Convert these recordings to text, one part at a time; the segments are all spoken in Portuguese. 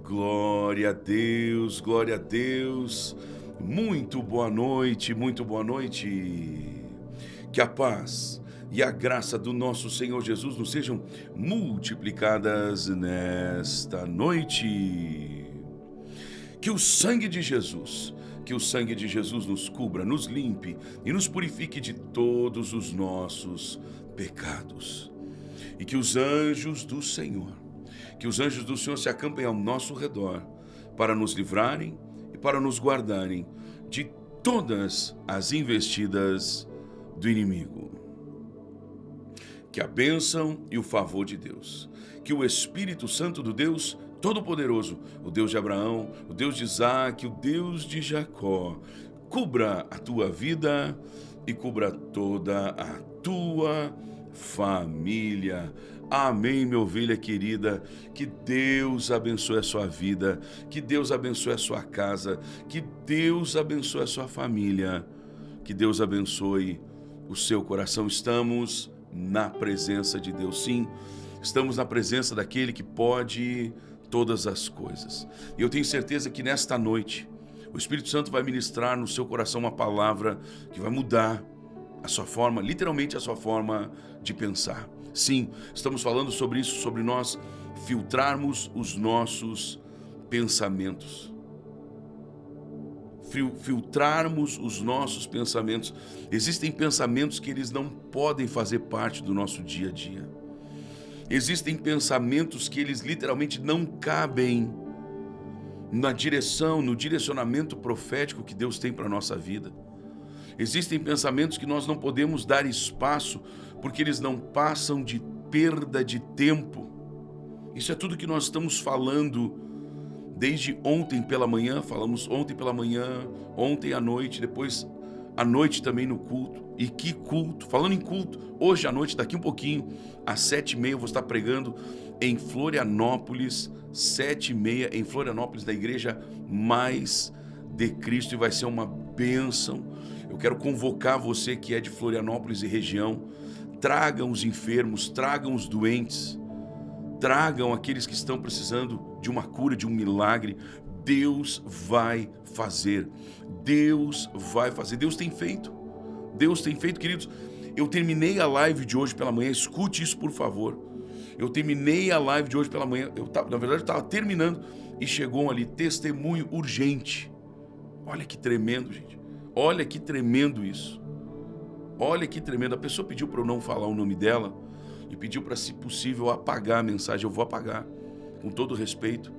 Glória a Deus, glória a Deus. Muito boa noite, muito boa noite. Que a paz e a graça do nosso Senhor Jesus nos sejam multiplicadas nesta noite. Que o sangue de Jesus, nos cubra, nos limpe e nos purifique de todos os nossos pecados. E que os anjos do Senhor se acampem ao nosso redor para nos livrarem e para nos guardarem de todas as investidas do inimigo. Que a bênção e o favor de Deus, que o Espírito Santo do Deus Todo-Poderoso, o Deus de Abraão, o Deus de Isaac, o Deus de Jacó, cubra a tua vida e cubra toda a tua família. Amém, minha ovelha querida. Que Deus abençoe a sua vida, que Deus abençoe a sua casa, que Deus abençoe a sua família, que Deus abençoe o seu coração. Estamos na presença de Deus, sim, estamos na presença daquele que pode todas as coisas. E eu tenho certeza que nesta noite o Espírito Santo vai ministrar no seu coração uma palavra que vai mudar a sua forma, literalmente a sua forma de pensar. Sim, estamos falando sobre isso, sobre nós filtrarmos os nossos pensamentos. Filtrarmos os nossos pensamentos. Existem pensamentos que eles não podem fazer parte do nosso dia a dia. Existem pensamentos que eles literalmente não cabem na direção, no direcionamento profético que Deus tem para a nossa vida. Existem pensamentos que nós não podemos dar espaço porque eles não passam de perda de tempo. Isso é tudo que nós estamos falando desde ontem pela manhã. Falamos ontem pela manhã, ontem à noite, depois à noite também no culto. E que culto! Falando em culto, hoje à noite, daqui um pouquinho, às 7h30, eu vou estar pregando em Florianópolis, 7h30, em Florianópolis, da Igreja Mais de Cristo, e vai ser uma bênção. Eu quero convocar você que é de Florianópolis e região. Tragam os enfermos, tragam os doentes, tragam aqueles que estão precisando de uma cura, de um milagre. Deus vai fazer, Deus vai fazer, Deus tem feito, queridos. Eu terminei a live de hoje pela manhã, escute isso por favor. Eu terminei a live de hoje pela manhã, na verdade eu estava terminando e chegou ali, testemunho urgente. Olha que tremendo, gente, olha que tremendo isso, olha que tremendo. A pessoa pediu para eu não falar o nome dela e pediu para, se possível, apagar a mensagem. Eu vou apagar, com todo respeito.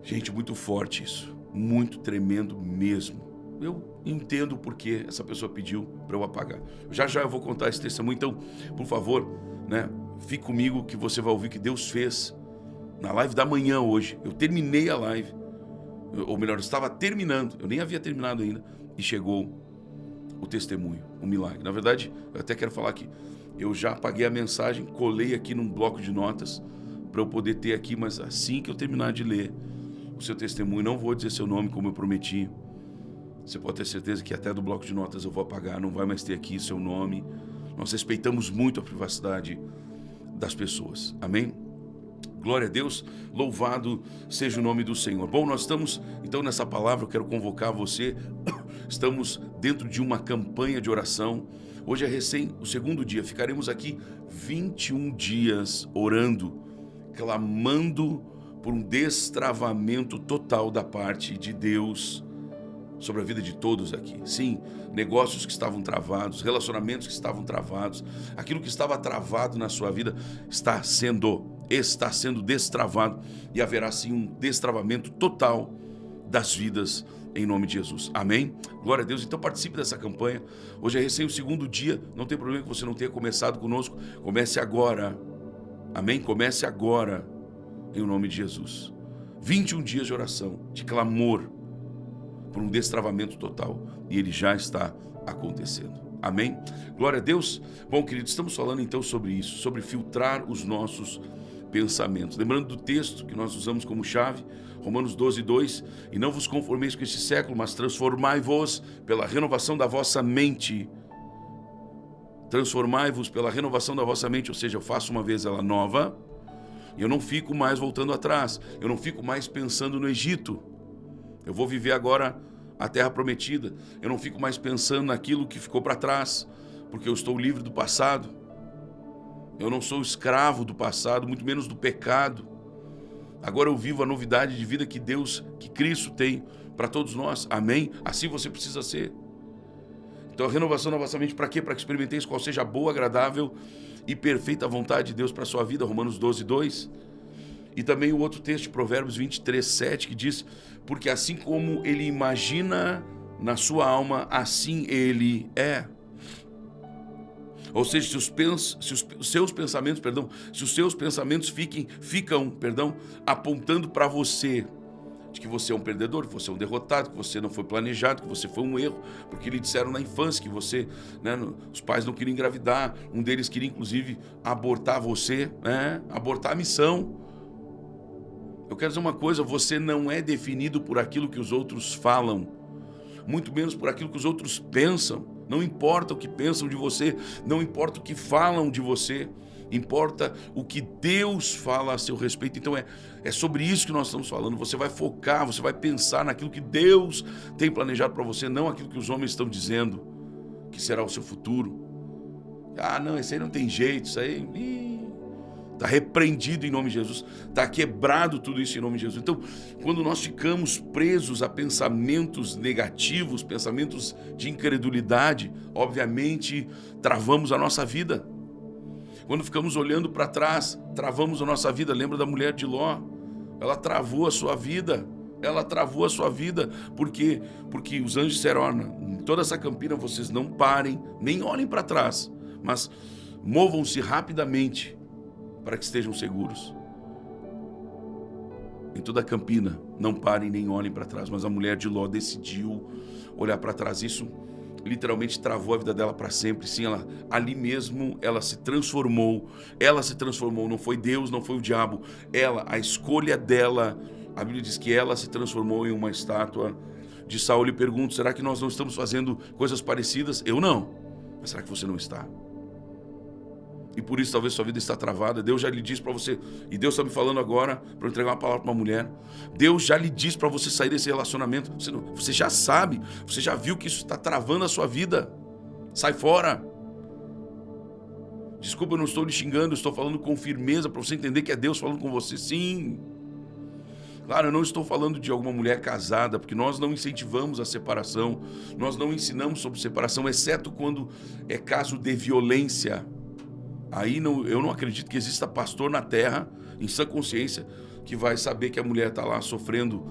Gente, muito forte isso, muito tremendo mesmo. Eu entendo porque essa pessoa pediu para eu apagar. Já eu vou contar esse testemunho, então, por favor, fique comigo que você vai ouvir o que Deus fez na live da manhã hoje. Eu terminei a live, ou melhor, eu estava terminando, eu nem havia terminado ainda, e chegou o testemunho, o milagre. Na verdade, eu até quero falar que eu já apaguei a mensagem, colei aqui num bloco de notas para eu poder ter aqui, mas assim que eu terminar de ler o seu testemunho, não vou dizer seu nome como eu prometi. Você pode ter certeza que até do bloco de notas eu vou apagar, não vai mais ter aqui seu nome. Nós respeitamos muito a privacidade das pessoas. Amém? Glória a Deus, louvado seja o nome do Senhor. Bom, nós estamos então nessa palavra, eu quero convocar você. Estamos dentro de uma campanha de oração. Hoje é recém o segundo dia, ficaremos aqui 21 dias orando, clamando por um destravamento total da parte de Deus sobre a vida de todos aqui. Sim, negócios que estavam travados, relacionamentos que estavam travados, aquilo que estava travado na sua vida está sendo destravado, e haverá sim um destravamento total das vidas em nome de Jesus. Amém? Glória a Deus. Então participe dessa campanha. Hoje é recém o segundo dia, não tem problema que você não tenha começado conosco. Comece agora. Amém? Comece agora. Em nome de Jesus. 21 dias de oração, de clamor por um destravamento total, e ele já está acontecendo. Amém? Glória a Deus. Bom, queridos, estamos falando então sobre isso, sobre filtrar os nossos pensamentos. Lembrando do texto que nós usamos como chave, Romanos 12:2, e não vos conformeis com este século, mas transformai-vos pela renovação da vossa mente. Transformai-vos pela renovação da vossa mente, ou seja, eu faço uma vez ela nova, Eu não fico mais voltando atrás. Eu não fico mais pensando no Egito. Eu vou viver agora a terra prometida. Eu não fico mais pensando naquilo que ficou para trás, porque eu estou livre do passado. Eu não sou escravo do passado, muito menos do pecado. Agora eu vivo a novidade de vida que Deus, que Cristo tem para todos nós. Amém? Assim você precisa ser. Então a renovação da vossa mente para quê? Para que experimenteis qual seja a boa, agradável e perfeita vontade de Deus para a sua vida. Romanos 12, 2. E também o outro texto de Provérbios 23, 7, que diz: porque assim como ele imagina na sua alma, assim ele é. Ou seja, se os seus pensamentos ficam apontando para você, de que você é um perdedor, que você é um derrotado, que você não foi planejado, que você foi um erro, porque lhe disseram na infância que você, os pais não queriam engravidar, um deles queria inclusive abortar você, abortar a missão. Eu quero dizer uma coisa, você não é definido por aquilo que os outros falam, muito menos por aquilo que os outros pensam. Não importa o que pensam de você, não importa o que falam de você, importa o que Deus fala a seu respeito. Então é sobre isso que nós estamos falando. Você vai focar, você vai pensar naquilo que Deus tem planejado para você, não aquilo que os homens estão dizendo que será o seu futuro. Ah, não, esse aí não tem jeito, isso aí está repreendido em nome de Jesus, está quebrado tudo isso em nome de Jesus. Então, quando nós ficamos presos a pensamentos negativos, pensamentos de incredulidade, obviamente travamos a nossa vida. Quando ficamos olhando para trás, travamos a nossa vida. Lembra da mulher de Ló? Ela travou a sua vida. Porque os anjos disseram: em toda essa campina vocês não parem, nem olhem para trás, mas movam-se rapidamente para que estejam seguros. Em toda a campina, não parem nem olhem para trás. Mas a mulher de Ló decidiu olhar para trás. Isso literalmente travou a vida dela para sempre. Sim, ali mesmo ela se transformou. Não foi Deus, não foi o diabo. A escolha dela, a Bíblia diz que ela se transformou em uma estátua de sal. Eu lhe pergunto, será que nós não estamos fazendo coisas parecidas? Eu não. Mas será que você não está? E por isso talvez sua vida está travada. Deus já lhe disse para você, e Deus está me falando agora para eu entregar uma palavra para uma mulher. Deus já lhe disse para você sair desse relacionamento. Você já sabe, você já viu que isso está travando a sua vida. Sai fora. Desculpa, eu não estou lhe xingando, eu estou falando com firmeza para você entender que é Deus falando com você. Sim. Claro, eu não estou falando de alguma mulher casada, porque nós não incentivamos a separação, nós não ensinamos sobre separação, exceto quando é caso de violência. Aí eu não acredito que exista pastor na terra, em sã consciência, que vai saber que a mulher está lá sofrendo,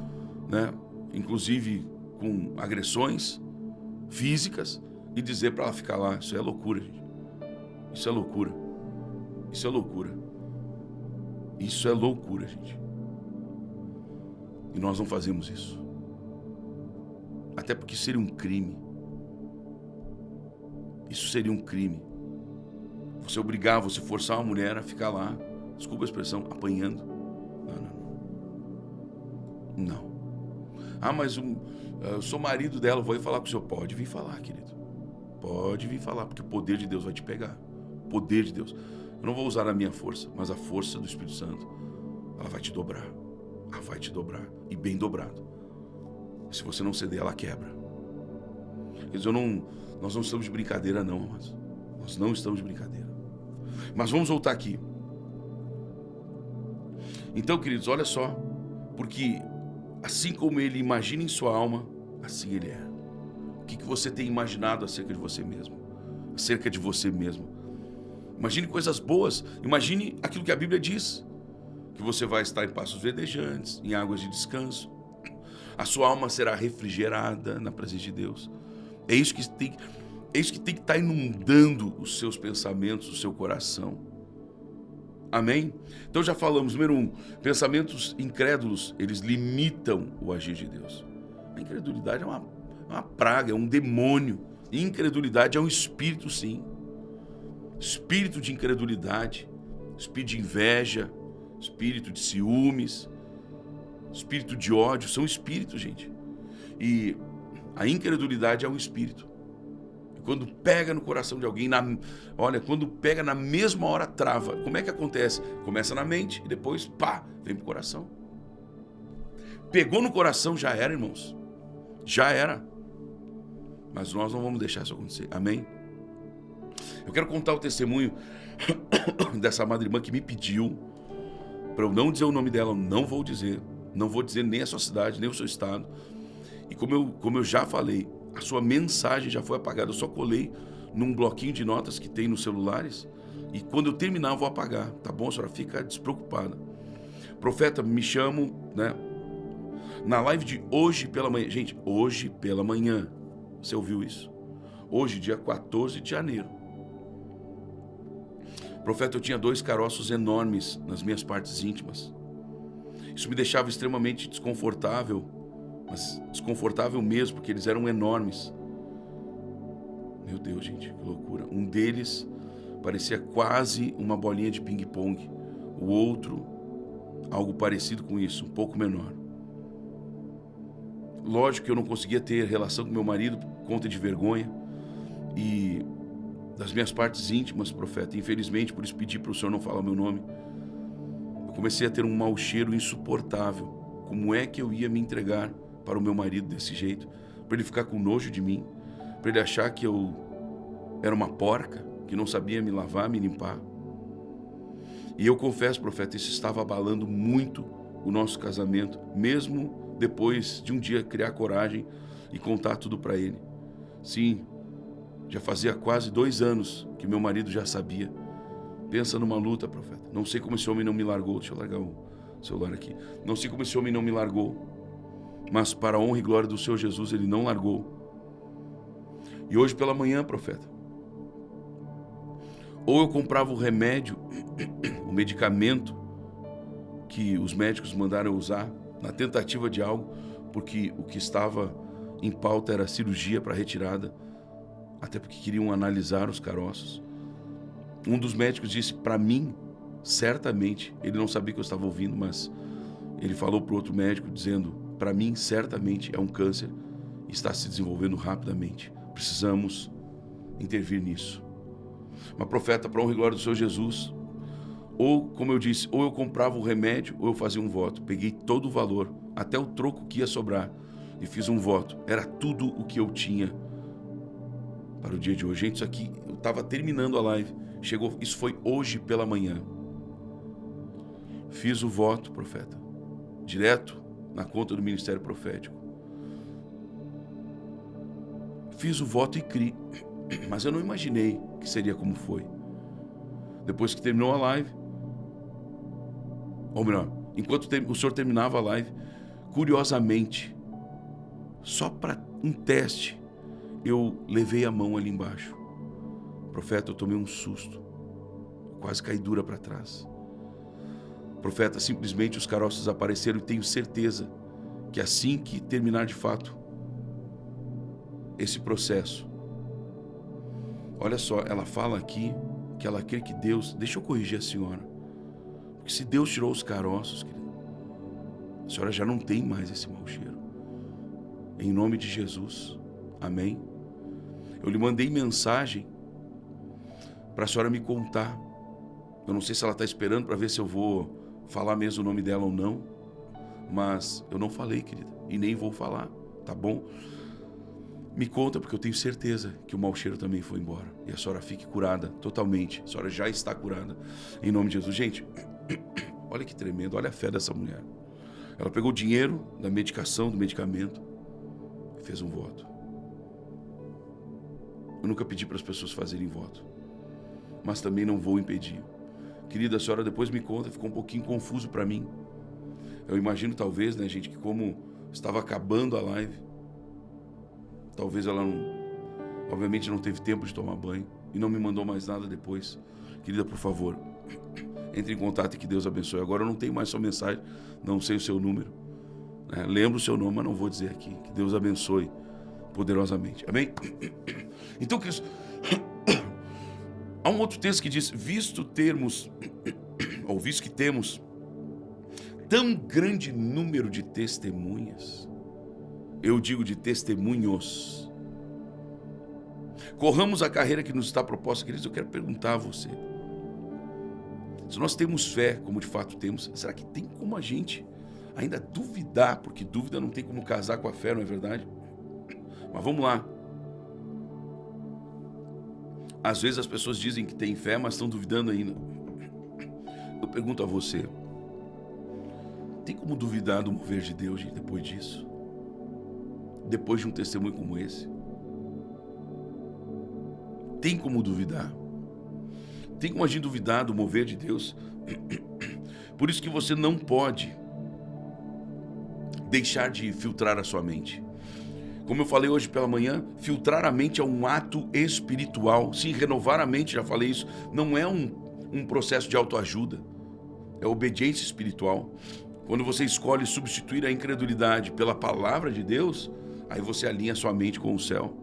inclusive com agressões físicas, e dizer para ela ficar lá. Isso é loucura, gente. Isso é loucura. Isso é loucura. Isso é loucura, gente. E nós não fazemos isso. Até porque seria um crime. Isso seria um crime. Você obrigar, você forçar uma mulher a ficar lá, desculpa a expressão, apanhando. Não. Ah, mas eu sou marido dela, vou ir falar com o senhor. Pode vir falar, querido. Pode vir falar, porque o poder de Deus vai te pegar. O poder de Deus. Eu não vou usar a minha força, mas a força do Espírito Santo, ela vai te dobrar. Ela vai te dobrar, e bem dobrado. Se você não ceder, ela quebra. Quer dizer, nós não estamos de brincadeira não, amados. Nós não estamos de brincadeira. Mas vamos voltar aqui. Então, queridos, olha só. Porque assim como ele imagina em sua alma, assim ele é. O que você tem imaginado acerca de você mesmo? Acerca de você mesmo. Imagine coisas boas. Imagine aquilo que a Bíblia diz. Que você vai estar em pastos verdejantes, em águas de descanso. A sua alma será refrigerada na presença de Deus. É isso que tem que estar inundando os seus pensamentos, o seu coração. Amém? Então já falamos, número 1, pensamentos incrédulos, eles limitam o agir de Deus. A incredulidade é uma praga, é um demônio. Incredulidade é um espírito, sim. Espírito de incredulidade, espírito de inveja, espírito de ciúmes, espírito de ódio, são espíritos, gente. E a incredulidade é um espírito. quando pega no coração de alguém, olha, quando pega na mesma hora trava. Como é que acontece? Começa na mente e depois, pá, vem pro coração. Pegou no coração, já era, irmãos. Já era. Mas nós não vamos deixar isso acontecer. Amém? Eu quero contar o testemunho dessa amada irmã que me pediu para eu não dizer o nome dela. Eu não vou dizer. Não vou dizer nem a sua cidade, nem o seu estado. E como eu já falei, a sua mensagem já foi apagada. Eu só colei num bloquinho de notas que tem nos celulares. E quando eu terminar, eu vou apagar. Tá bom? A senhora fica despreocupada. Profeta, me chamo, né? Na live de hoje pela manhã. Gente, hoje pela manhã. Você ouviu isso? Hoje, dia 14 de janeiro. Profeta, eu tinha 2 caroços enormes nas minhas partes íntimas. Isso me deixava extremamente desconfortável, mas desconfortável mesmo, porque eles eram enormes. Meu Deus, gente, que loucura. Um deles parecia quase uma bolinha de ping-pong. O outro, algo parecido com isso, um pouco menor. Lógico que eu não conseguia ter relação com meu marido por conta de vergonha. E das minhas partes íntimas, profeta, infelizmente, por isso pedi para o senhor não falar meu nome, eu comecei a ter um mau cheiro insuportável. Como é que eu ia me entregar para o meu marido desse jeito? Para ele ficar com nojo de mim? Para ele achar que eu era uma porca, que não sabia me lavar, me limpar? E eu confesso, profeta, isso estava abalando muito o nosso casamento, mesmo depois de um dia criar coragem e contar tudo para ele. Sim, já fazia quase 2 anos que meu marido já sabia. Pensa numa luta, profeta. Não sei como esse homem não me largou. Deixa eu largar o celular aqui. Não sei como esse homem não me largou. Mas para a honra e glória do Senhor Jesus, ele não largou. E hoje pela manhã, profeta, ou eu comprava o remédio, o medicamento que os médicos mandaram eu usar, na tentativa de algo, porque o que estava em pauta era cirurgia para retirada, até porque queriam analisar os caroços. Um dos médicos disse para mim, certamente, ele não sabia que eu estava ouvindo, mas ele falou para o outro médico dizendo, para mim, certamente é um câncer e está se desenvolvendo rapidamente. Precisamos intervir nisso. Mas, profeta, para a honra e glória do Senhor Jesus, ou, como eu disse, ou eu comprava o remédio ou eu fazia um voto. Peguei todo o valor, até o troco que ia sobrar, e fiz um voto. Era tudo o que eu tinha para o dia de hoje. Gente, isso aqui, eu estava terminando a live. Chegou, isso foi hoje pela manhã. Fiz o voto, profeta, direto na conta do Ministério Profético. Fiz o voto e criei, mas eu não imaginei que seria como foi. Depois que terminou a live, ou melhor, enquanto o senhor terminava a live, curiosamente, só para um teste, eu levei a mão ali embaixo. Profeta, eu tomei um susto, quase caí dura para trás. Profeta, simplesmente os caroços apareceram e tenho certeza que assim que terminar de fato esse processo, olha só, ela fala aqui que ela crê que Deus, deixa eu corrigir a senhora, porque se Deus tirou os caroços, querido, a senhora já não tem mais esse mau cheiro. Em nome de Jesus, amém? Eu lhe mandei mensagem para a senhora me contar. Eu não sei se ela está esperando para ver se eu vou falar mesmo o nome dela ou não, mas eu não falei, querida, e nem vou falar, tá bom? Me conta, porque eu tenho certeza que o mau cheiro também foi embora. E a senhora fique curada totalmente. A senhora já está curada. Em nome de Jesus. Gente, olha que tremendo. Olha a fé dessa mulher. Ela pegou o dinheiro da medicação, do medicamento, e fez um voto. Eu nunca pedi para as pessoas fazerem voto, mas também não vou impedir. Querida, a senhora depois me conta, ficou um pouquinho confuso para mim. Eu imagino talvez, né, gente, que como estava acabando a live, talvez ela obviamente não teve tempo de tomar banho e não me mandou mais nada depois. Querida, por favor, entre em contato e que Deus abençoe. Agora eu não tenho mais sua mensagem, não sei o seu número, né? Lembro o seu nome, mas não vou dizer aqui. Que Deus abençoe poderosamente. Amém? Então, queridos, há um outro texto que diz, visto que temos tão grande número de testemunhas, eu digo de testemunhos, Corramos a carreira que nos está proposta, queridos. Eu quero perguntar a você: se nós temos fé, como de fato temos, será que tem como a gente ainda duvidar? Porque dúvida não tem como casar com a fé, não é verdade? Mas vamos lá. Às vezes as pessoas dizem que têm fé, mas estão duvidando ainda. Eu pergunto a você: tem como duvidar do mover de Deus, gente, depois disso? Depois de um testemunho como esse? Tem como duvidar? Tem como a gente duvidar do mover de Deus? Por isso que você não pode deixar de filtrar a sua mente. Como eu falei hoje pela manhã, filtrar a mente é um ato espiritual. Sim, renovar a mente, já falei isso, não é um processo de autoajuda. É obediência espiritual. Quando você escolhe substituir a incredulidade pela palavra de Deus, aí você alinha a sua mente com o céu.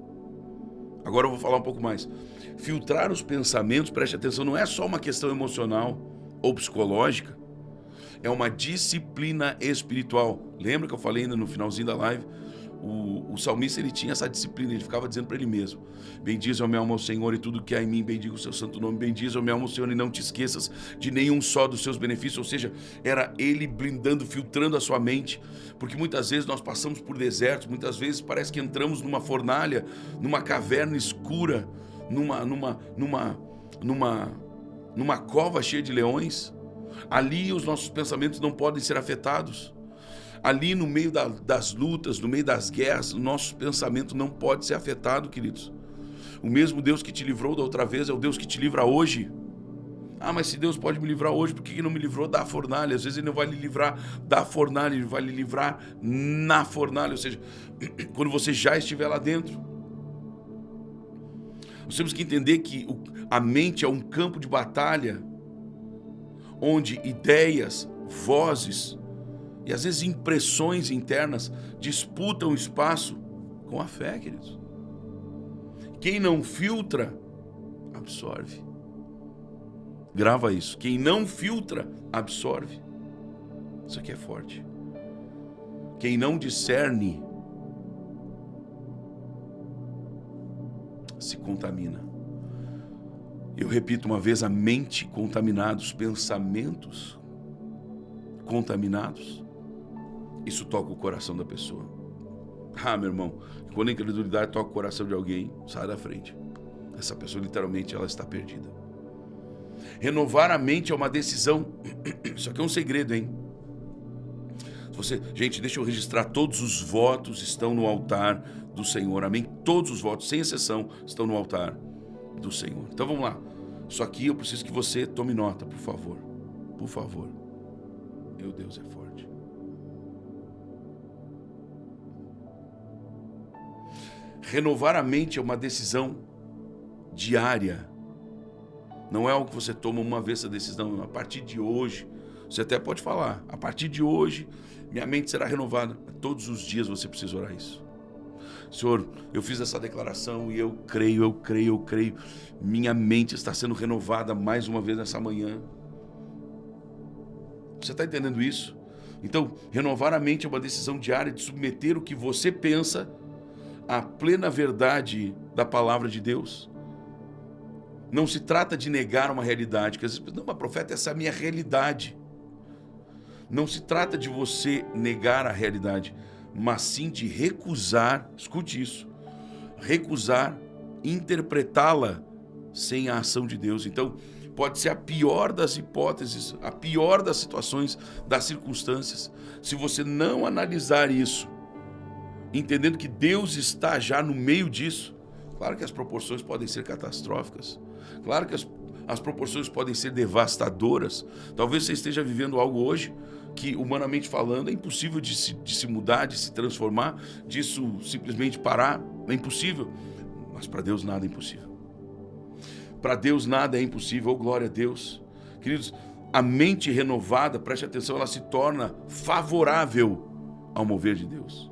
Agora eu vou falar um pouco mais. Filtrar os pensamentos, preste atenção, não é só uma questão emocional ou psicológica. É uma disciplina espiritual. Lembra que eu falei ainda no finalzinho da live? O salmista, ele tinha essa disciplina, ele ficava dizendo para ele mesmo: bendize a minha alma ao Senhor e tudo que há em mim, bendiga o seu santo nome, bendize a minha alma ao Senhor e não te esqueças de nenhum só dos seus benefícios. Ou seja, era ele blindando, filtrando a sua mente, porque muitas vezes nós passamos por desertos, muitas vezes parece que entramos numa fornalha, numa caverna escura, numa cova cheia de leões. Ali os nossos pensamentos não podem ser afetados. Ali no meio das lutas, no meio das guerras, o nosso pensamento não pode ser afetado, queridos. O mesmo Deus que te livrou da outra vez é o Deus que te livra hoje. Ah, mas se Deus pode me livrar hoje, por que não me livrou da fornalha? Às vezes ele não vai lhe livrar da fornalha, ele vai lhe livrar na fornalha, ou seja, quando você já estiver lá dentro. Nós temos que entender que a mente é um campo de batalha, onde ideias, vozes e às vezes impressões internas disputam espaço com a fé, queridos. Quem não filtra, absorve. Grava isso. Quem não filtra, absorve. Isso aqui é forte. Quem não discerne, se contamina. Eu repito uma vez: a mente contaminada, os pensamentos contaminados, isso toca o coração da pessoa. Ah, meu irmão, quando a incredulidade toca o coração de alguém, sai da frente. Essa pessoa literalmente ela está perdida. Renovar a mente é uma decisão. Isso aqui é um segredo, hein? Gente, deixa eu registrar: todos os votos estão no altar do Senhor, amém? Todos os votos, sem exceção, estão no altar do Senhor. Então vamos lá. Isso aqui eu preciso que você tome nota, por favor. Por favor. Meu Deus, é forte. Renovar a mente é uma decisão diária. Não é algo que você toma uma vez essa decisão. A partir de hoje, você até pode falar: a partir de hoje, minha mente será renovada. Todos os dias você precisa orar isso. Senhor, eu fiz essa declaração e eu creio. Minha mente está sendo renovada mais uma vez nessa manhã. Você está entendendo isso? Então, renovar a mente é uma decisão diária de submeter o que você pensa à plena verdade da palavra de Deus. Não se trata de negar uma realidade, que às vezes, não, mas profeta, essa é a minha realidade. Não se trata de você negar a realidade, mas sim de recusar, escute isso, recusar interpretá-la sem a ação de Deus. Então, pode ser a pior das hipóteses, a pior das situações, das circunstâncias. Se você não analisar isso, entendendo que Deus está já no meio disso, claro que as proporções podem ser catastróficas, claro que as proporções podem ser devastadoras. Talvez você esteja vivendo algo hoje que, humanamente falando, é impossível de se mudar, de se transformar, disso simplesmente parar. É impossível, mas para Deus nada é impossível. Para Deus nada é impossível, oh, glória a Deus. Queridos, a mente renovada, preste atenção, ela se torna favorável ao mover de Deus.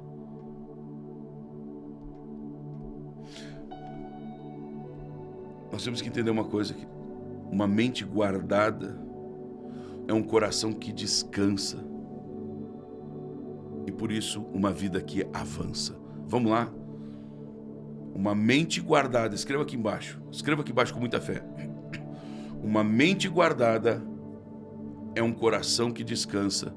Nós temos que entender uma coisa aqui: uma mente guardada é um coração que descansa, e por isso uma vida que avança. Vamos lá? Uma mente guardada, escreva aqui embaixo com muita fé. Uma mente guardada é um coração que descansa,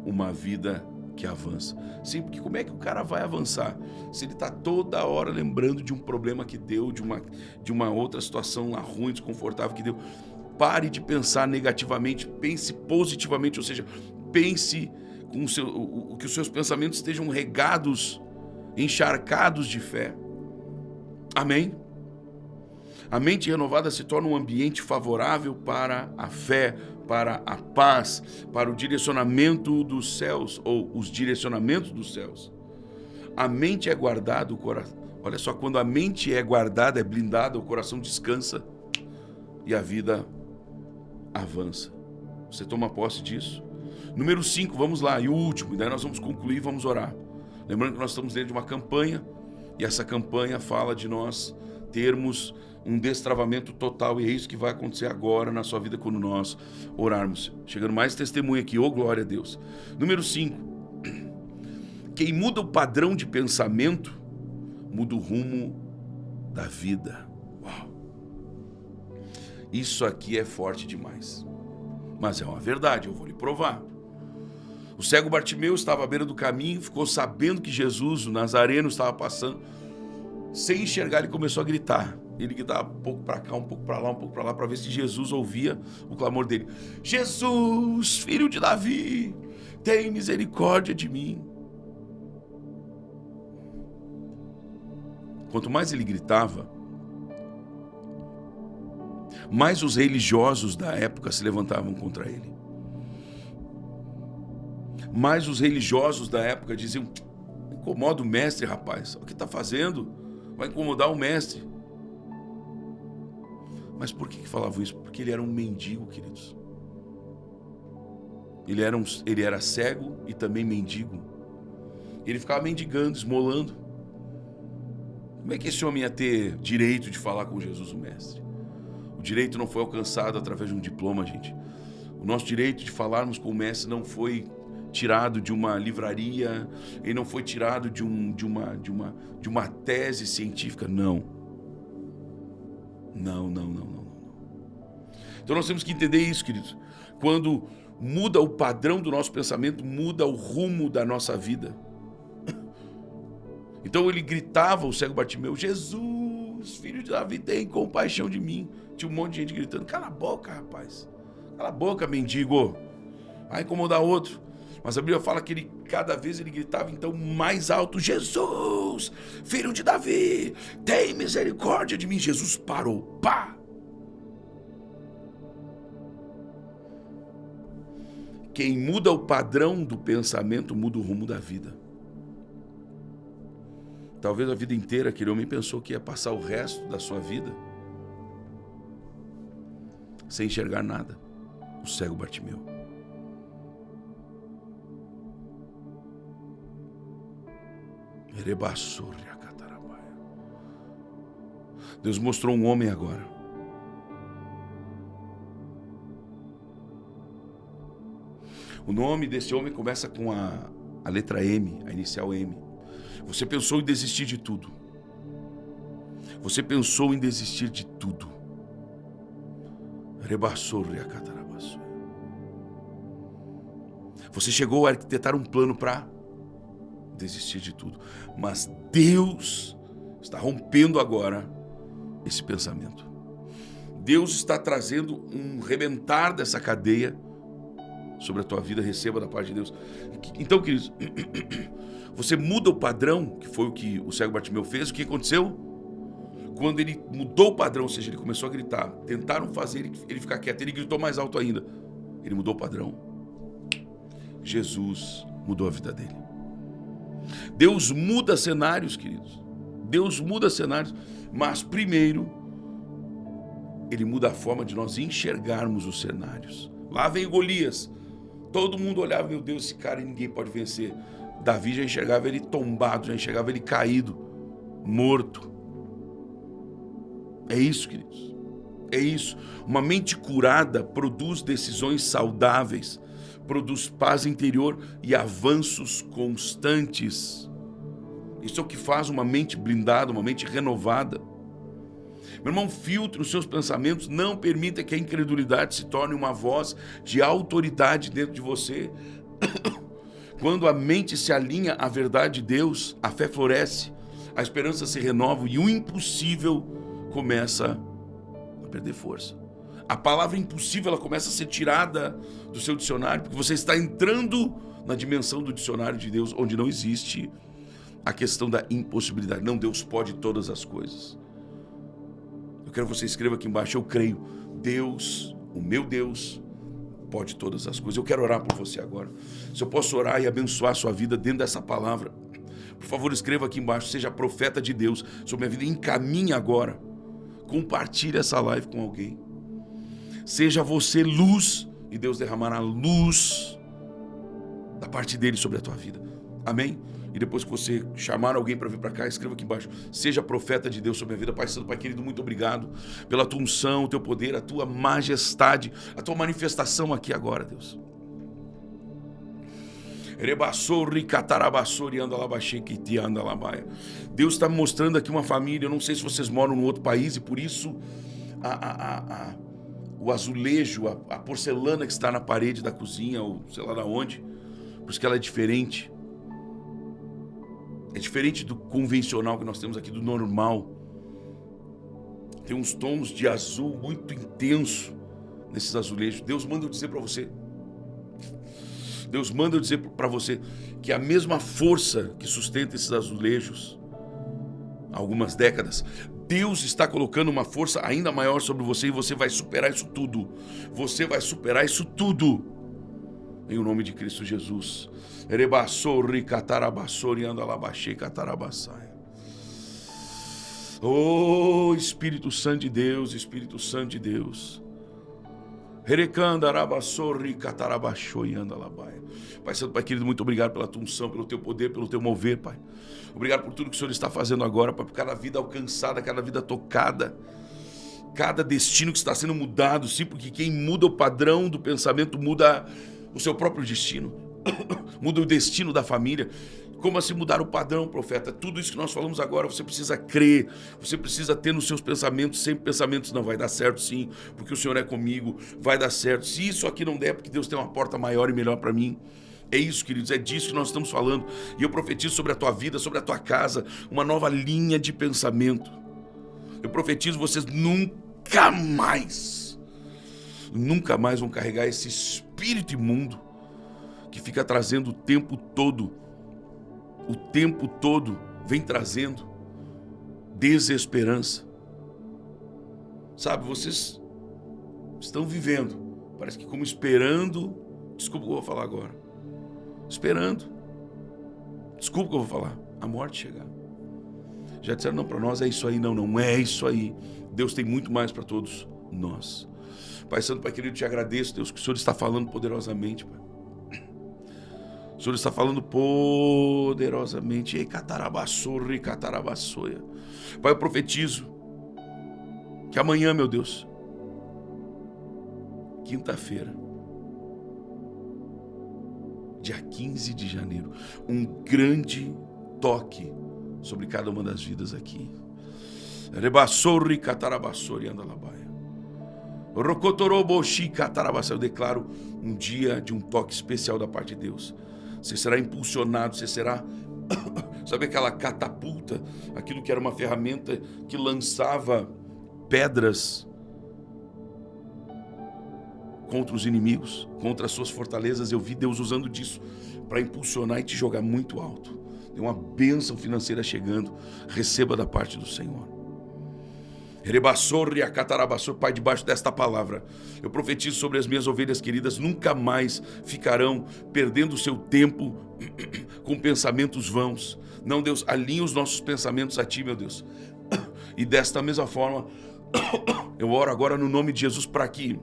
uma vida que avança. Sim, porque como é que o cara vai avançar se ele está toda hora lembrando de um problema que deu, de uma outra situação lá ruim, desconfortável que deu? Pare de pensar negativamente, pense positivamente, ou seja, pense que os seus pensamentos estejam regados, encharcados de fé. Amém? A mente renovada se torna um ambiente favorável para a fé, para a paz, para o direcionamento dos céus, ou os direcionamentos dos céus. A mente é guardada, o coração. Olha só, quando a mente é guardada, é blindada, o coração descansa e a vida avança. Você toma posse disso? Número 5, vamos lá, e o último, e daí nós vamos concluir e vamos orar. Lembrando que nós estamos dentro de uma campanha, e essa campanha fala de nós termos um destravamento total, e é isso que vai acontecer agora na sua vida quando nós orarmos. Chegando mais testemunho aqui, ô glória a Deus. Número 5, quem muda o padrão de pensamento, muda o rumo da vida. Uau! Isso aqui é forte demais, mas é uma verdade, eu vou lhe provar. O cego Bartimeu estava à beira do caminho, ficou sabendo que Jesus, o Nazareno, estava passando. Sem enxergar, ele começou a gritar. Ele gritava um pouco para cá, um pouco para lá, um pouco para lá, para ver se Jesus ouvia o clamor dele. Jesus, filho de Davi, tem misericórdia de mim. Quanto mais ele gritava, mais os religiosos da época se levantavam contra ele. Mas os religiosos da época diziam: incomoda o mestre, rapaz. O que está fazendo? Vai incomodar o mestre. Mas por que falavam isso? Porque ele era um mendigo, queridos. Ele era cego e também mendigo. Ele ficava mendigando, esmolando. Como é que esse homem ia ter direito de falar com Jesus, o mestre? O direito não foi alcançado através de um diploma, gente. O nosso direito de falarmos com o mestre não foi tirado de uma livraria, ele não foi tirado de uma tese científica, não. Não. Então nós temos que entender isso, queridos. Quando muda o padrão do nosso pensamento, muda o rumo da nossa vida. Então ele gritava, o cego Bartimeu: Jesus, filho de Davi, tem compaixão de mim. Tinha um monte de gente gritando: cala a boca, rapaz. Cala a boca, mendigo. Vai incomodar outro. Mas a Bíblia fala que cada vez ele gritava então mais alto: Jesus, filho de Davi, tem misericórdia de mim. Jesus parou, pá! Quem muda o padrão do pensamento, muda o rumo da vida. Talvez a vida inteira aquele homem pensou que ia passar o resto da sua vida sem enxergar nada. O cego Bartimeu. Deus mostrou um homem agora. O nome desse homem começa com a letra M, a inicial M. Você pensou em desistir de tudo. Você pensou em desistir de tudo. Você chegou a arquitetar um plano para desistir de tudo. Mas Deus está rompendo agora esse pensamento. Deus está trazendo um rebentar dessa cadeia sobre a tua vida. Receba da parte de Deus. Então, queridos, você muda o padrão, que foi o que o cego Bartimeu fez. O que aconteceu? Quando ele mudou o padrão, ou seja, ele começou a gritar, tentaram fazer ele ficar quieto, ele gritou mais alto ainda. Ele mudou o padrão. Jesus mudou a vida dele. Deus muda cenários, queridos. Deus muda cenários, mas primeiro Ele muda a forma de nós enxergarmos os cenários. Lá vem Golias. Todo mundo olhava: meu Deus, esse cara ninguém pode vencer. Davi já enxergava ele tombado, já enxergava ele caído, morto. É isso, queridos. É isso. Uma mente curada produz decisões saudáveis, produz paz interior e avanços constantes. Isso é o que faz uma mente blindada, uma mente renovada. Meu irmão, filtre os seus pensamentos, não permita que a incredulidade se torne uma voz de autoridade dentro de você. Quando a mente se alinha à verdade de Deus, a fé floresce, a esperança se renova e o impossível começa a perder força. A palavra impossível, ela começa a ser tirada do seu dicionário, porque você está entrando na dimensão do dicionário de Deus, onde não existe a questão da impossibilidade. Não, Deus pode todas as coisas. Eu quero que você escreva aqui embaixo: eu creio, Deus, o meu Deus, pode todas as coisas. Eu quero orar por você agora. Se eu posso orar e abençoar a sua vida dentro dessa palavra, por favor, escreva aqui embaixo: seja profeta de Deus sobre a minha vida. Encaminhe agora. Compartilhe essa live com alguém. Seja você luz e Deus derramará luz da parte dele sobre a tua vida. Amém? E depois que você chamar alguém para vir para cá, escreva aqui embaixo: seja profeta de Deus sobre a minha vida. Pai Santo, Pai querido, muito obrigado pela tua unção, o teu poder, a tua majestade, a tua manifestação aqui agora, Deus. Deus está me mostrando aqui uma família. Eu não sei se vocês moram em outro país e por isso o azulejo, a porcelana que está na parede da cozinha, ou sei lá de onde, por isso que ela é diferente. É diferente do convencional que nós temos aqui, do normal. Tem uns tons de azul muito intenso nesses azulejos. Deus manda eu dizer para você. Deus manda eu dizer para você que a mesma força que sustenta esses azulejos há algumas décadas, Deus está colocando uma força ainda maior sobre você e você vai superar isso tudo. Você vai superar isso tudo. Em o nome de Cristo Jesus. Oh, Espírito Santo de Deus, Espírito Santo de Deus. Pai Santo, Pai querido, muito obrigado pela tua unção, pelo teu poder, pelo teu mover, Pai. Obrigado por tudo que o Senhor está fazendo agora, Pai, por cada vida alcançada, cada vida tocada, cada destino que está sendo mudado, sim, porque quem muda o padrão do pensamento muda o seu próprio destino, muda o destino da família. Como assim mudar o padrão, profeta? Tudo isso que nós falamos agora, você precisa crer, você precisa ter nos seus pensamentos, sempre pensamentos: não, vai dar certo sim, porque o Senhor é comigo, vai dar certo. Se isso aqui não der, porque Deus tem uma porta maior e melhor para mim. É isso, queridos, é disso que nós estamos falando. E eu profetizo sobre a tua vida, sobre a tua casa, uma nova linha de pensamento. Eu profetizo: vocês nunca mais vão carregar esse espírito imundo que fica trazendo o tempo todo vem trazendo desesperança. Sabe, vocês estão vivendo, parece que como esperando, desculpa o que eu vou falar agora, esperando, desculpa o que eu vou falar, a morte chegar. Já disseram: não, para nós é isso aí. Não é isso aí. Deus tem muito mais para todos nós. Pai Santo, Pai querido, te agradeço, Deus, que o Senhor está falando poderosamente, Pai. O Senhor está falando poderosamente. Pai, eu profetizo que amanhã, meu Deus, quinta-feira, dia 15 de janeiro, um grande toque sobre cada uma das vidas aqui. Eu declaro um dia de um toque especial da parte de Deus. Você será impulsionado, você será, sabe aquela catapulta, aquilo que era uma ferramenta que lançava pedras contra os inimigos, contra as suas fortalezas. Eu vi Deus usando disso para impulsionar e te jogar muito alto. Tem uma bênção financeira chegando, receba da parte do Senhor. Pai, debaixo desta palavra, eu profetizo sobre as minhas ovelhas queridas: nunca mais ficarão perdendo o seu tempo com pensamentos vãos. Não, Deus, alinha os nossos pensamentos a Ti, meu Deus. E desta mesma forma, eu oro agora no nome de Jesus para que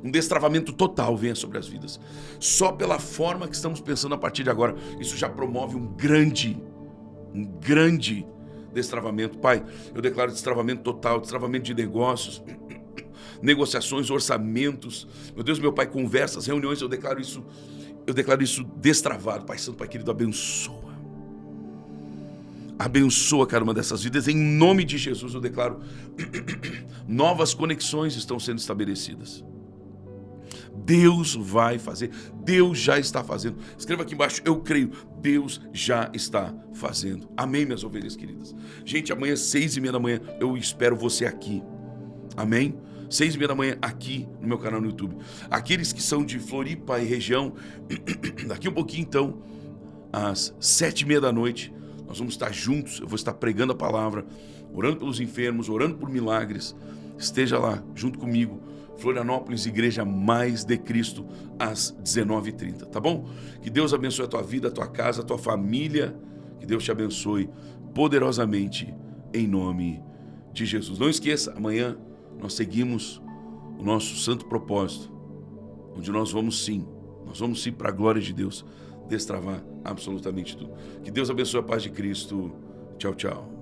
um destravamento total venha sobre as vidas. Só pela forma que estamos pensando a partir de agora, isso já promove um grande destravamento. Pai, eu declaro destravamento total, destravamento de negócios, negociações, orçamentos, meu Deus, meu Pai, conversas, reuniões. Eu declaro isso destravado. Pai Santo, Pai querido, abençoa. Abençoa cada uma dessas vidas. Em nome de Jesus eu declaro novas conexões estão sendo estabelecidas. Deus vai fazer, Deus já está fazendo. Escreva aqui embaixo, eu creio, Deus já está fazendo. Amém, minhas ovelhas queridas. Gente, amanhã 6h30 da manhã eu espero você aqui. Amém? 6h30 da manhã aqui no meu canal no YouTube. Aqueles que são de Floripa e região, daqui um pouquinho então, às 7h30 da noite, nós vamos estar juntos. Eu vou estar pregando a palavra, orando pelos enfermos, orando por milagres. Esteja lá junto comigo. Florianópolis, Igreja Mais de Cristo, às 19h30, tá bom? Que Deus abençoe a tua vida, a tua casa, a tua família. Que Deus te abençoe poderosamente, em nome de Jesus. Não esqueça, amanhã nós seguimos o nosso santo propósito, onde nós vamos sim para a glória de Deus, destravar absolutamente tudo. Que Deus abençoe a paz de Cristo. Tchau, tchau.